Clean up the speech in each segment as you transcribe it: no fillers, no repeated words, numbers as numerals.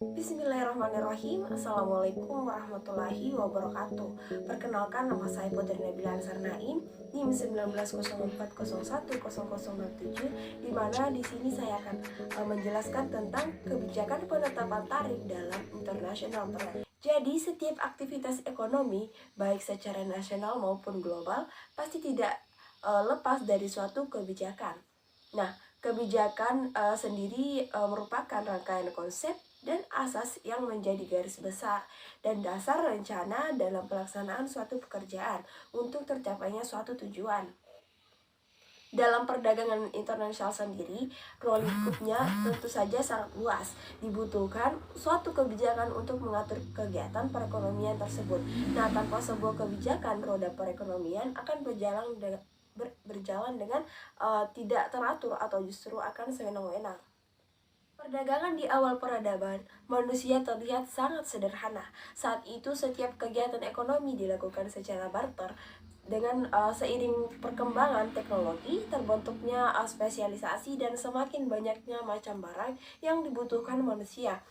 Bismillahirrahmanirrahim. Assalamualaikum warahmatullahi wabarakatuh. Perkenalkan, nama saya Putri Nabila Ansar Naim, NIM 1904010007, di mana di sini saya akan menjelaskan tentang kebijakan penetapan tarif dalam international trade. Jadi, setiap aktivitas ekonomi, baik secara nasional maupun global, pasti tidak lepas dari suatu kebijakan. Nah, kebijakan sendiri merupakan rangkaian konsep dan asas yang menjadi garis besar dan dasar rencana dalam pelaksanaan suatu pekerjaan untuk tercapainya suatu tujuan. Dalam perdagangan internasional sendiri, ruang lingkupnya tentu saja sangat luas. Dibutuhkan suatu kebijakan untuk mengatur kegiatan perekonomian tersebut. Nah, tanpa sebuah kebijakan, roda perekonomian akan berjalan dengan tidak teratur atau justru akan sewenang-wenang. Perdagangan di awal peradaban, manusia terlihat sangat sederhana. Saat itu setiap kegiatan ekonomi dilakukan secara barter. Dengan seiring perkembangan teknologi, terbentuknya spesialisasi dan semakin banyaknya macam barang yang dibutuhkan manusia,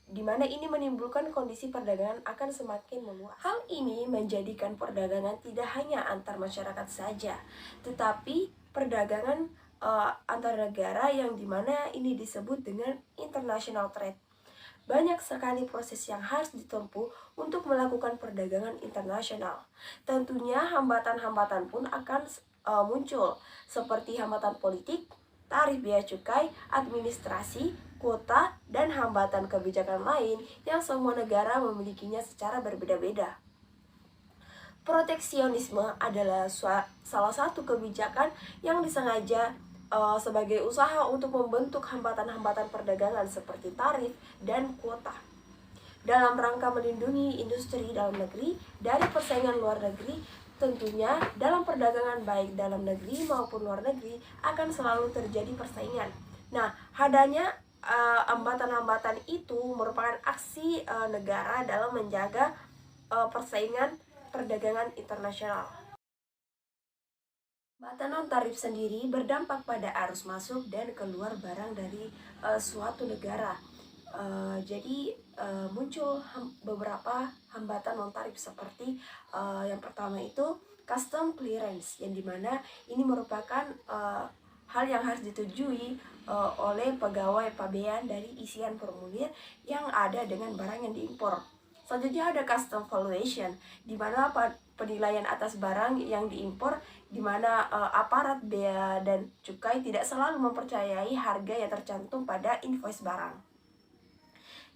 di mana ini menimbulkan kondisi perdagangan akan semakin meluas. Hal ini menjadikan perdagangan tidak hanya antar masyarakat saja, tetapi perdagangan antar negara yang dimana ini disebut dengan international trade. Banyak sekali proses yang harus ditempuh untuk melakukan perdagangan internasional. Tentunya hambatan-hambatan pun akan muncul, seperti hambatan politik, tarif bea cukai, administrasi, kuota, dan hambatan kebijakan lain yang semua negara memilikinya secara berbeda-beda. Proteksionisme adalah salah satu kebijakan yang disengaja sebagai usaha untuk membentuk hambatan-hambatan perdagangan seperti tarif dan kuota, dalam rangka melindungi industri dalam negeri dari persaingan luar negeri. Tentunya dalam perdagangan baik dalam negeri maupun luar negeri akan selalu terjadi persaingan. Nah, adanya hambatan-hambatan itu merupakan aksi negara dalam menjaga persaingan perdagangan internasional. Hambatan non-tarif sendiri berdampak pada arus masuk dan keluar barang dari suatu negara. Jadi muncul beberapa hambatan non-tarif seperti yang pertama itu custom clearance, yang dimana ini merupakan hal yang harus disetujui oleh pegawai pabean dari isian formulir yang ada dengan barang yang diimpor. Selanjutnya ada custom valuation, di mana penilaian atas barang yang diimpor, di mana aparat bea dan cukai tidak selalu mempercayai harga yang tercantum pada invoice barang.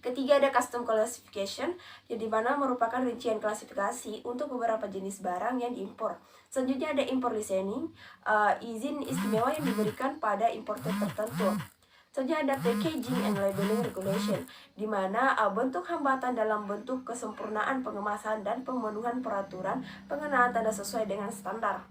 Ketiga ada custom classification, yang dimana merupakan rincian klasifikasi untuk beberapa jenis barang yang diimpor. Selanjutnya ada import licensing, izin istimewa yang diberikan pada importer tertentu. Selanjutnya ada packaging and labeling regulation, di mana bentuk hambatan dalam bentuk kesempurnaan pengemasan dan pemenuhan peraturan pengenaan tanda sesuai dengan standar.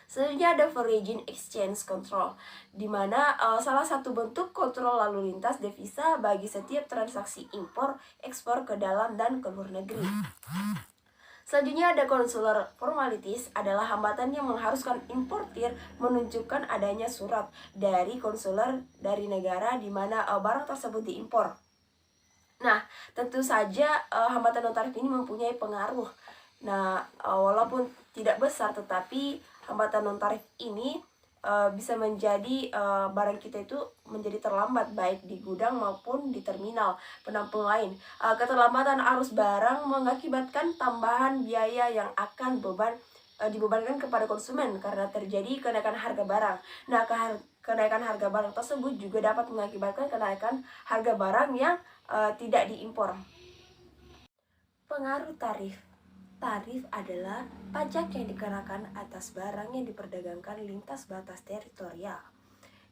Selanjutnya ada foreign exchange control, di mana salah satu bentuk kontrol lalu lintas devisa bagi setiap transaksi impor ekspor ke dalam dan ke luar negeri. Selanjutnya ada consular formalities, adalah hambatan yang mengharuskan importir menunjukkan adanya surat dari konsuler dari negara di mana barang tersebut diimpor. Nah, tentu saja hambatan non-tarif ini mempunyai pengaruh. Nah, walaupun tidak besar, tetapi hambatan non-tarif ini bisa menjadi barang kita itu menjadi terlambat baik di gudang maupun di terminal penampung lain. Keterlambatan arus barang mengakibatkan tambahan biaya yang akan dibebankan kepada konsumen karena terjadi kenaikan harga barang. Nah, kenaikan harga barang tersebut juga dapat mengakibatkan kenaikan harga barang yang tidak diimpor. Pengaruh tarif. Tarif adalah pajak yang dikenakan atas barang yang diperdagangkan lintas batas teritorial.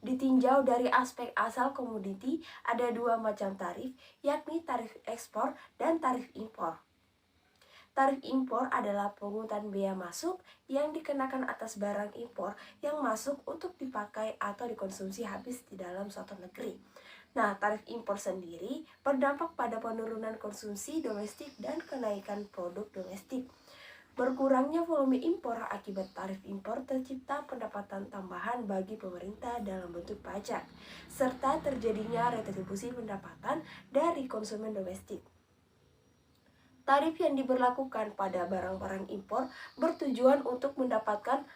Ditinjau dari aspek asal komoditi, ada dua macam tarif, yakni tarif ekspor dan tarif impor. Tarif impor adalah pungutan bea masuk yang dikenakan atas barang impor yang masuk untuk dipakai atau dikonsumsi habis di dalam suatu negeri. Nah, tarif impor sendiri berdampak pada penurunan konsumsi domestik dan kenaikan produk domestik. Berkurangnya volume impor akibat tarif impor tercipta pendapatan tambahan bagi pemerintah dalam bentuk pajak, serta terjadinya retribusi pendapatan dari konsumen domestik. Tarif yang diberlakukan pada barang-barang impor bertujuan untuk mendapatkan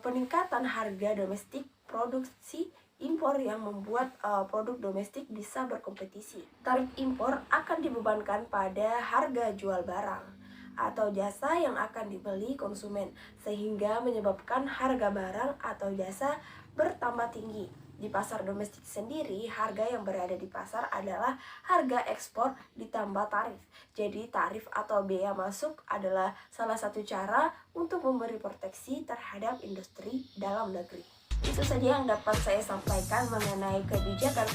peningkatan harga domestik produksi impor yang membuat produk domestik bisa berkompetisi. Tarif impor akan dibebankan pada harga jual barang atau jasa yang akan dibeli konsumen, sehingga menyebabkan harga barang atau jasa bertambah tinggi. Di pasar domestik sendiri, harga yang berada di pasar adalah harga ekspor ditambah tarif. Jadi tarif atau bea masuk adalah salah satu cara untuk memberi proteksi terhadap industri dalam negeri. Itu saja yang dapat saya sampaikan mengenai kebijakan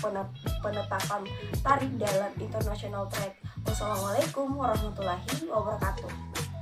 penetapan tarif dalam international trade. Wassalamualaikum warahmatullahi wabarakatuh.